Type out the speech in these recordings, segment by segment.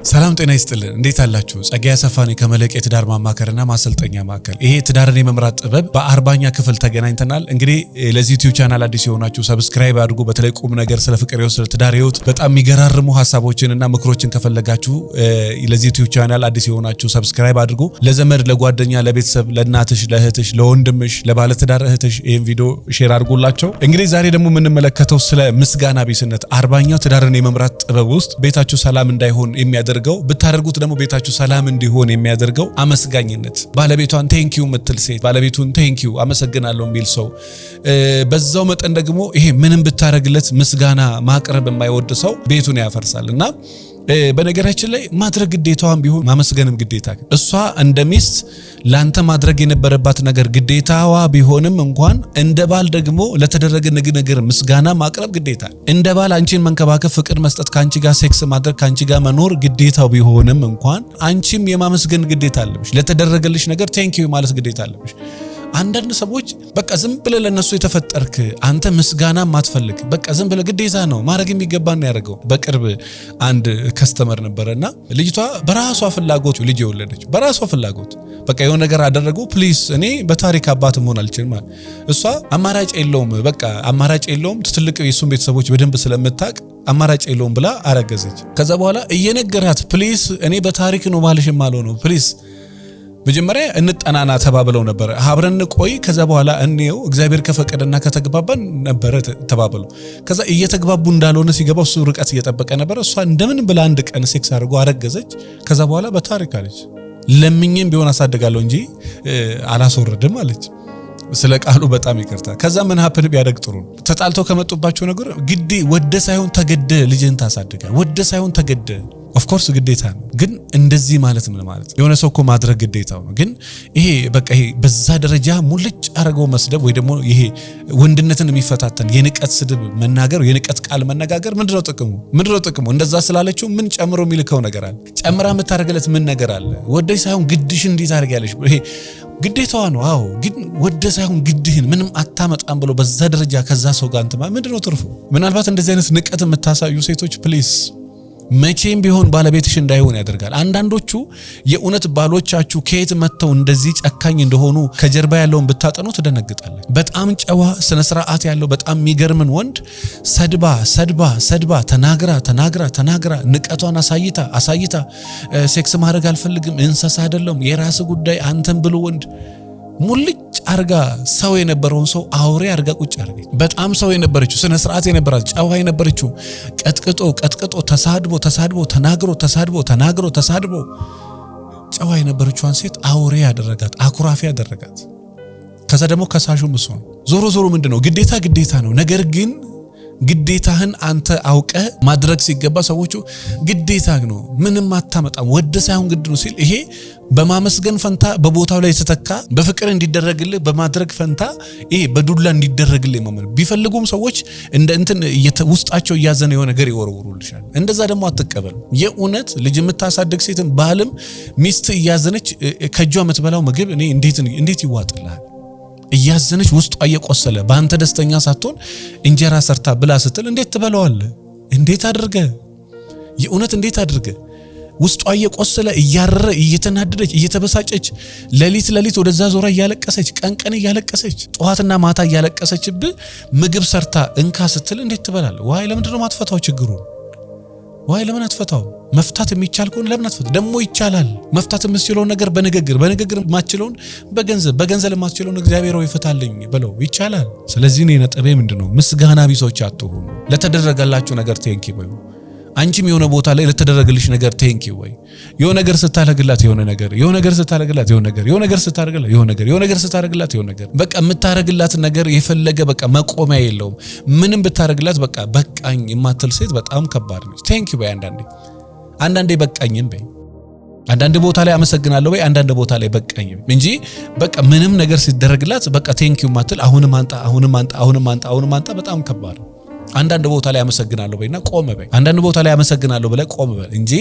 ሰላም ጤና ይስጥልን እንዴት አላችሁ ጸጋዬ አሰፋ ነኝ ከመለቅ የትዳር ማማከርና ማሰልጠኛ ማዕከል ይሄ ትዳርን የመምራት ጥበብ በ40ኛ ክፍል ተገናኝተናል እንግዲህ ለዚህ ዩቲዩብ ቻናል አዲስ የሆናችሁ ሰብስክራይብ አድርጉ በተለይ ቁም ነገር ስለ ፍቅር ስለ ትዳር ህይወት በጣም የሚገራርሙ ሐሳቦችንና ምክሮችን ከፈለጋችሁ ለዚህ ዩቲዩብ ቻናል አዲስ የሆናችሁ ሰብስክራይብ አድርጉ ለዘመድ ለጓደኛ ለቤተሰብ ለእናትሽ ለእህትሽ ለወንድምሽ ለባለ ትዳር እህትሽ ይሄን ቪዲዮ ሼር አድርጉላቸው እንግዲህ ዛሬ ደግሞ የምንመለከተው ስለ ምስጋና ቢስነት 40ኛው ትዳርን የመምራት ጥበብ ውስጥ ቤታችሁ ሰላም እንዳይሆን የሚያደርገው ብታደርጉት ደግሞ ቤታችሁ ሰላም እንዲሆን የሚያደርገው አመስጋኝነት ባለቤቷን ቴንኪው ምትል ሴት ባለቤቱን ቴንኪው አመሰግናለሁ የሚል ሰው በዛው መጠን ደግሞ ይሄ ምንም ብታረግለት ምስጋና ማቅረብ የማይወድ ሰው ቤቱን ያፈርሳልና በነገራችን ላይ ማድረግ ግዴታዋን ቢሆን ማመስገንም ግዴታ እሷ እንደ ሚስት ላንተ ማድረግ የነበረባት ነገር ግዴታዋ ቢሆንም እንኳን እንደ ባል ደግሞ ለተደረገ ነገር ምስጋና ማቅረብ ግዴታ እንደ ባል አንቺን መንከባከብ ፍቅር መስጠት ካንቺ ጋር ሴክስ ማድረግ ካንቺ ጋር መኖር ግዴታው ቢሆንም እንኳን አንቺም የማመስገን ግዴታ አለብሽ ለተደረገልሽ ነገር ቴንኪው ማለት ግዴታ አለብሽ አንዳንድ ሰዎች በቃ ዝም ብለ ለነሱ የተፈጠርክ አንተ ምስጋና ማትፈልግ በቃ ዝም ብለ ግዴታ ነው ማድረግ የሚገባን ያደርገው በቅርብ አንድ ከስተመር ነበርና ልጅቷ በራሷ ፍላጎት ልጅ የወለደች በራሷ ፍላጎት በቃ የሆነ ነገር አደረገው ፕሊስ እኔ በታሪክ አባት መሆን አልችልም እሷ አማራጭ የለውም በቃ አማራጭ የለውም ትልቅ የሱን ቤተሰቦች በደንብ ስለምታቅ አማራጭ የለውም ብላ አረገዘች ከዛ በኋላ እየነገራት ፕሊስ እኔ በታሪክ ነው ባልሽ ማለው ነው ፕሊስ መጀመሪያ እንጠናና ተባብለው ነበር አብረን ቆይ ከዛ በኋላ እንየው እግዚአብሔር ከፈቀደና ከተግባባን ነበር ተባብለው ከዛ እየተግባቡ እንዳልሆነ ሲገባው እሱ ርቀት እየጠበቀ ነበር እሷ እንደምን ብላ አንድ ቀን ሴክስ አድርጎ አረገዘች ከዛ በኋላ በታሪክ አለች ለምኝም ቢሆን አሳደጋለሁ እንጂ አላስወረድም አለች ስለ ቃሉ በጣም ይቅርታ ከዛ ምን ሀፕን ቢያደግ ጥሩ ተጣልተው ከመጡባቸው ነገር ግዴ ወደ ሳይሆን ተገደ ልጅን ታሳድጋል ወደ ሳይሆን ተገደ ኦፍ ኮርስ ግዴታ ነው ግን እንደዚህ ማለት ምን ማለት የሆነ ሰው እኮ ማድረግ ግዴታው ነው ግን ይሄ በቃ ይሄ በዛ ደረጃ ሙልጭ አረጋው መስደብ ወይ ደግሞ ይሄ ወንድነትን የሚፈታተን የንቀት ስድብ መናገር የንቀት ቃል መነጋገር ምንድነው ጥቅሙ እንደዛ ስላለችው ምን ጨምሮ የሚልከው ነገር አለ ጨምራ የምታረጋለት ምን ነገር አለ ወደይ ሳይሆን ግድሽ እንዴት አርጋለሽ ይሄ ግዴታዋ ነው አዎ ግን ወደ ሳይሆን ግድህን ምንም አታመጣም ብሎ በዛ ደረጃ ከዛ ሰው ጋር እንትማ ምንድነው ትርፉ ምናልባት እንደዚህ አይነት ንቀት የምታሳዩ ሴቶች ፕሊስ መቼም ቢሆን ባለቤትሽ እንዳይሆን ያደርጋል አንዳንዶቹ የኡነት ባሎቻችሁ ከየት መተው እንደዚህ ጨካኝ እንደሆኑ ከጀርባ ያለውን ብታጠኑ ትደነግጣለህ በጣም ጨዋ ስነ ስርዓት ያለው በጣም የሚገርምን ወንድ ሰድባ ተናግራ ንቀቷን አሳይታ ሴክስ ማድረግ አልፈልግም እንሰሳ አይደለም የራስ ጉዳይ አንተም ብሎ ወንድ ሙልጭ አርጋ ሰው የነበረውን ሰው አውሬ አርጋ ቁጭ አርጋ በጣም ሰው የነበረችው ስነ ስርዓት የነበራት ጨዋ የነበረችው ቀጥቅጦ ተሳድቦ ተናግሮ ጨዋ የነበረችውን ሴት አውሬ ያደረጋት አኩራፊ ያደረጋት ከዛ ደግሞ ከሳሹም እሱ ነው ዞሮ ምንድነው ግዴታ ነው ነገር ግን ግዴታህን አንተ አውቀ ማድረግ ሲገባ ሰዎቹ ግዴታ ነው ምንም አታመጣም ወደ ሳይሆን ግድ ነው ሲል ይሄ በማመስገን ፈንታ በቦታው ላይ ተተካ በፍቅር እንዲደረግልህ በማድረግ ፈንታ ይሄ በዱላ እንዲደረግልህ ማለት ቢፈልጉም ሰዎች እንትን ውስጣቸው ያዘነ የሆነ ነገር ይወረውሩልሻል እንደዛ ደግሞ አትቀበል የኡነት ልጅ የምታሳድግ ሴትን ባልም ሚስት ያዘነች ከጇ የምትበላው ምግብ እኔ እንዴት ይዋጥልሃል እያዘነች ውስጧ እየቆሰለ ባንተ ደስተኛ ሳትሆን እንጀራ ሰርታ ብላ ስትል እንዴት ትበላዋለህ እንዴት አድርገ ውስጧ እየቆሰለ እያረረ እየተናደደች እየተበሳጨች ለሊት ወደዛ ዞራ እያለቀሰች ቀን እያለቀሰች ጧትና ማታ እያለቀሰችብ ምግብ ሰርታ እንካ ስትል እንዴት ትበላለህ ዋይ ለምንድነው ማጥፋታው ችግሩ ዋይ ለምን አትፈታው መፍታት የሚቻል ከሆነ ለምን አትፈታው ደሞ ይቻላል መፍታት የምትችለው ነገር በንግግር ማትችለውን በገንዘብ ማትችለው እግዚአብሔር ወይ ይፈታልኝ ብለው ይቻላል ስለዚህ ነው ነጥቤ ምንድነው ምስጋና ቢሶች አትሁኑ ለተደረገላችሁ ነገር ቴንኪው በዩ አንቺም የሆነ ቦታ ላይ ለተደረገልሽ ነገር ቴንኪው ወይ የሆነ ነገር ስታረግላት የሆነ ነገር በቃ የምታረግላት ነገር የፈለገ በቃ መቆሚያ የለውም ምንም ብታረግላት በቃ በቃኝ የማትል ሴት በጣም ከባድ ነው ቴንኪው በይ አንዳንዴ በቃኝም በይ አንዳንድ ቦታ ላይ አመሰግናለሁ ወይ አንዳንድ ቦታ ላይ በቃኝ እንጂ በቃ ምንም ነገር ሲደረግላት በቃ ቴንኪው ማትል አሁንም አንጣ በጣም ከባድ አንዳንድ ቦታ ላይ አመሰግናለሁ በይና ቆም በይ። አንዳንድ ቦታ ላይ አመሰግናለሁ ብለህ ቆም በል እንጂ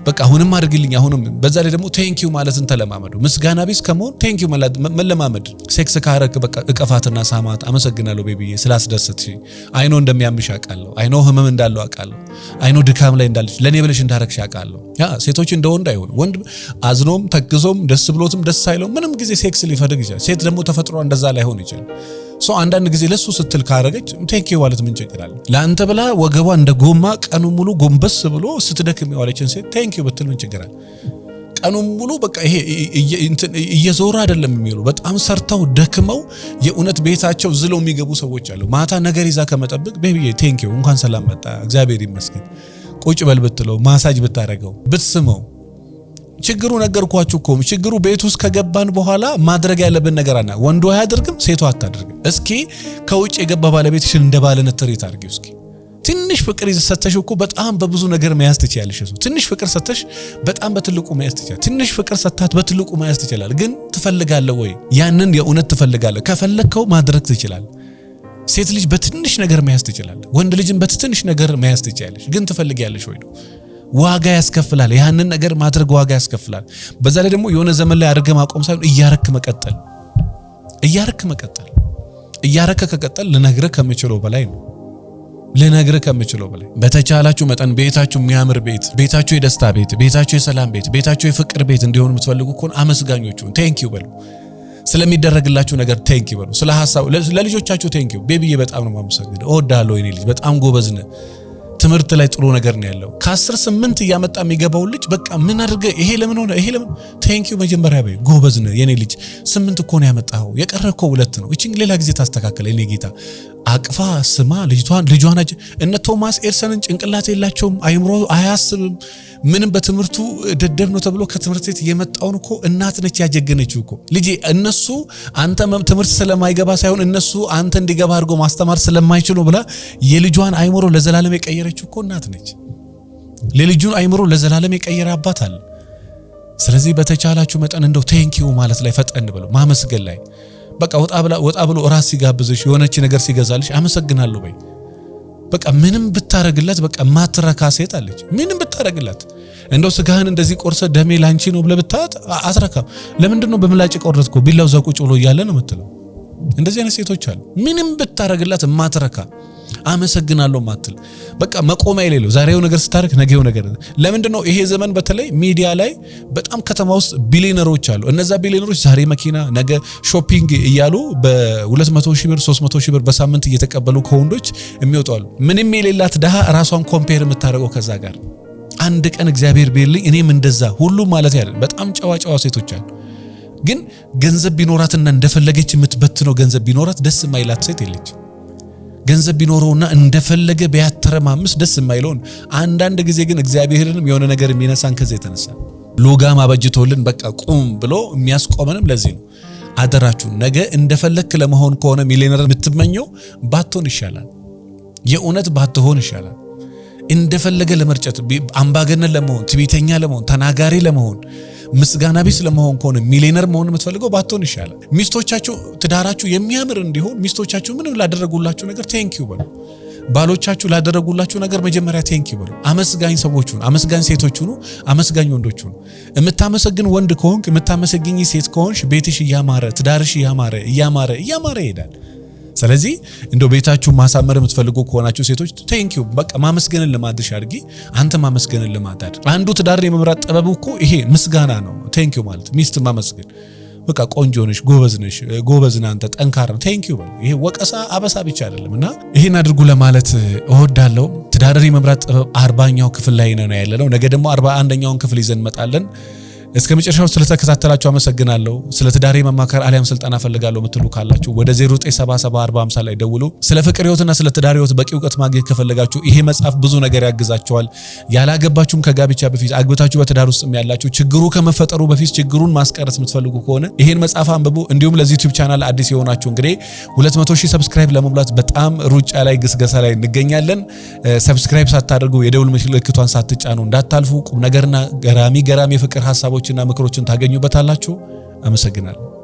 በቃ አሁንም አድርግልኝ አሁንም። በዛ ላይ ደግሞ ቴንክ ዩ ማለትን ተለማመዱ። ምስጋና ቢስ ከመሆን ቴንክ ዩ ማለት መለማመድ። ሴክስ ካረክ በቃ እቀፋትና ሳማት አመሰግናለሁ ቤቢዬ ስላስደሰትሽ። አይኖ እንደሚያምሽ አውቃለሁ። አይኖ ህመም እንዳለው አውቃለሁ። አይኖ ድካም ላይ እንዳለሽ ለኔ ብለሽ እንዳረክሽ አውቃለሁ። ሴቶች እንደ ወንድ አይሆኑ። ወንድ አዝኖም ተክዞም ደስ ብሎትም ደስ አይለው ምንም ጊዜ ሴክስ ሊፈልግ ይችላል። ሴት ደግሞ ተፈጥሮ እንደዛ ላይሆን ይችላል። አንዳንድ ጊዜ ለሱ ስትል ካረገች ቴንክ ዩ ማለት ምን ችግር አለ? ለአንተ ብላ ወገቧ እንደ ጎማ ቀኑ ሙሉ ጎንበስ ብሎ ስትደክም የዋለችን ሴት ቴንክ ዩ ብትል ምን ችግር አለ? ቀኑ ሙሉ በቃ ይሄ እየዞረ አይደለም የሚሉ በጣም ሰርተው ደክመው የእውነት ቤታቸው ዝለው የሚገቡ ሰዎች አሉ። ማታ ነገር ይዛ ከመጠብቅ ቤቢዬ ቴንክ ዩ እንኳን ሰላም መጣ እግዚአብሔር ይመስገን ቁጭ በል ብትለው ማሳጅ ብታረገው ብትስመው። ችግሩ ነገርኳችሁ እኮ ችግሩ ቤት ውስጥ ከገባን በኋላ ማድረግ ያለብን ነገር አና ወንዱ አያደርግም ሴቷ አታደርግም። እስኪ ከውጭ የገባ ባለቤትሽን እንደ ባለነት ትሪት አድርጊው። እስኪ ትንሽ ፍቅር ይሰተሽ እኮ በጣም በብዙ ነገር መያዝ ትችያለሽ። ትንሽ ፍቅር ሰተሽ በጣም በትልቁ መያዝ ትችያለሽ። ትንሽ ፍቅር ሰታት በትልቁ መያዝ ትችላለህ። ግን ትፈልጋለህ ወይ? ያንን የእውነት ትፈልጋለህ? ከፈለከው ማድረግ ትችላለህ። ሴት ልጅ በትንሽ ነገር መያዝ ትችላለህ። ወንድ ልጅን በትንሽ ነገር መያዝ ትችያለሽ። ግን ትፈልጊያለሽ ወይ ነው? ዋጋ ያስከፍላል። ያንን ነገር ማድረግ ዋጋ ያስከፍላል። በዛ ላይ ደግሞ የሆነ ዘመን ላይ አድርገህ ማቆም ሳይሆን እያረክ መቀጠል እያረክ ከቀጠል ልነግርህ ከምችለው በላይ ነው። በተቻላችሁ መጠን ቤታችሁ የሚያምር ቤት፣ ቤታችሁ የደስታ ቤት፣ ቤታችሁ የሰላም ቤት፣ ቤታችሁ የፍቅር ቤት እንዲሆን የምትፈልጉ ከሆነ አመስጋኞቹን ቴንክ ዩ በሉ። ስለሚደረግላችሁ ነገር ቴንክ ዩ በሉ። ስለ ሐሳቡ ለልጆቻችሁ ቴንክ ዩ ቤቢዬ በጣም ነው የማመሰግነው እወዳለሁ የኔ ልጅ በጣም ጎበዝ ነህ ትምህርት ላይ ጥሩ ነገር ነው ያለው። ከ10-8 እያመጣ የሚገባው ልጅ በቃ ምን አድርገህ ይሄ ለምን ሆነ ይሄ ለምን ቴንክ ዩ መጀመሪያ በይ። ጎበዝ ነህ የኔ ልጅ 8 እኮ ነው ያመጣው የቀረከው 2 ነው። እቺን ሌላ ጊዜ ታስተካከለ የኔ ጌታ። አቅፋ ስማ ልጇን እነ ቶማስ ኤድሰንን ጭንቅላት የላቸውም አይምሮ አያስብም ምንም በትምህርቱ ደደብ ነው ተብሎ ከትምህርት ቤት የመጣውን እኮ እናት ነች ያጀገነችው እኮ ልጄ። እነሱ አንተ ትምህርት ስለማይገባ ሳይሆን እነሱ አንተ እንዲገባ አድርጎ ማስተማር ስለማይችሉ ብላ የልጇን አይምሮ ለዘላለም የቀየረችው እኮ እናት ነች። ለልጁን አይምሮ ለዘላለም የቀየረ አባት አለ። ስለዚህ በተቻላችሁ መጠን እንደው ቴንክ ዩ ማለት ላይ ፈጠን ብለው ማመስገን ላይ በቃ ወጣ ብሎ ራስ ሲጋብዝሽ የሆነች ነገር ሲገዛልሽ አመሰግናለሁ በይ። በቃ ምንም ብታረግላት በቃ ማትረካ ሴት አለች። ምንም ብታረግላት እንደው ስጋህን እንደዚህ ቆርሰ ደሜ ላንቺ ነው ብለህ ብታት አትረካም። ለምንድነው በምላጭ ቆረጥኩ ቢላው ዛቁጭ ብሎ እያለ ነው የምትለው? እንደዚህ አይነት ሴቶች አሉ። ምንም ብታረግላት ማትረካ አመሰግናለሁ ማትል በቃ መቆሚያ የሌለው ዛሬው ነገር ስታረክ ነገው ነገር። ለምንድነው ይሄ ዘመን በተለይ ሚዲያ ላይ በጣም ከተማ ውስጥ ቢሊየነሮች አሉ። እነዛ ቢሊየነሮች ዛሬ መኪና ነገ ሾፒንግ እያሉ በ200,000 ብር 300,000 ብር በሳምንት እየተቀበሉ ከወንዶች የሚወጡ አሉ። ምንም የሌላት ደሃ ራሷን ኮምፔር የምታደርገው ከዛ ጋር። አንድ ቀን እግዚአብሔር ቢልኝ እኔም እንደዛ ሁሉም ማለት አይደለም። በጣም ጨዋ ሴቶች አሉ። ግን ገንዘብ ቢኖራትና እንደፈለገች የምትበትነው ገንዘብ ቢኖራት ደስ የማይላት ሴት የለች። ገንዘብ ቢኖረውና እንደፈለገ ቢያተረማምስ ደስ የማይለውን አንዳንድ ጊዜ ግን እግዚአብሔርንም የሆነ ነገር የሚነሳን ከዚህ የተነሳ ሎጋም አበጅቶልን በቃ ቁም ብሎ የሚያስቆመንም ለዚህ ነው። አደራችሁ ነገ እንደፈለክ ለመሆን ከሆነ ሚሊዮነር የምትመኘው ባትሆን ይሻላል። የእውነት ባትሆን ይሻላል። እንደፈለገ ለመርጨት አምባገነን ለመሆን ትዕቢተኛ ለመሆን ተናጋሪ ለመሆን ምስጋና ቢስ ለመሆን ከሆነ ሚሊዮነር መሆን የምትፈልገው ባትሆን ይሻላል። ሚስቶቻችሁ ትዳራችሁ የሚያምር እንዲሆን ሚስቶቻችሁ ምንም ላደረጉላችሁ ነገር ቴንክ ዩ በሉ። ባሎቻችሁ ላደረጉላችሁ ነገር መጀመሪያ ቴንክ ዩ በሉ። አመስጋኝ ሰዎች ሁኑ፣ አመስጋኝ ሴቶች ሁኑ፣ አመስጋኝ ወንዶች ሁኑ። የምታመሰግን ወንድ ከሆንክ የምታመሰግኝ ሴት ከሆንሽ ቤትሽ እያማረ ትዳርሽ እያማረ ይሄዳል። ስለዚህ እንደው ቤታችሁ ማሳመር የምትፈልጉ ከሆናችሁ ሴቶች ቴንክ ዩ በቃ ማመስገንን ልማድሽ አድርጊ። አንተ ማመስገንን ልማድ አንዱ ትዳርን የመምራት ጥበብ እኮ ይሄ ምስጋና ነው። ቴንክ ዩ ማለት ሚስት ማመስገን በቃ ቆንጆ ነሽ፣ ጎበዝ ነህ አንተ፣ ጠንካራ ነህ፣ ቴንክ ዩ በል። ይሄ ወቀሳ አበሳ ብቻ አይደለምና ይሄን አድርጉ ለማለት እወዳለሁ። ትዳርን የመምራት ጥበብ 40ኛው ክፍል ላይ ነው ያለነው። ነገ ደግሞ 41ኛውን ክፍል ይዘን እንመጣለን። እስከ መጨረሻው ስለተከታተላችሁ አመሰግናለሁ። ስለ ትዳሬ መማከር አሊያም ስልጠና ፈልጋለሁ ምትሉ ካላችሁ ወደ 09774050 ላይ ደውሉ። ስለ ፍቅር ህይወትና ስለ ትዳር ህይወት በቂ ዕውቀት ማግኘት ከፈለጋችሁ ይሄ መጽሐፍ ብዙ ነገር ያግዛችኋል። ያላገባችሁም ከጋብቻ በፊት አግብታችሁ በትዳር ውስጥ ያላችሁ ችግሩ ከመፈጠሩ በፊት ችግሩን ማስቀረት የምትፈልጉ ከሆነ ይሄን መጽሐፍ አንብቡ። እንዲሁም ለዚህ ዩቲዩብ ቻናል አዲስ የሆናችሁ እንግዲህ 200,000 ሰብስክራይብ ለመሙላት በጣም ሩጫ ላይ ግስገሳ ላይ እንገኛለን። ሰብስክራይብ ሳታደርጉ የደውል ምልክቷን ሳትጫኑ እንዳታልፉ። ቁም ነገርና ገራሚ የፍቅር ሐሳቦችና ምክሮችን ታገኙበታላችሁ። አመሰግናለሁ።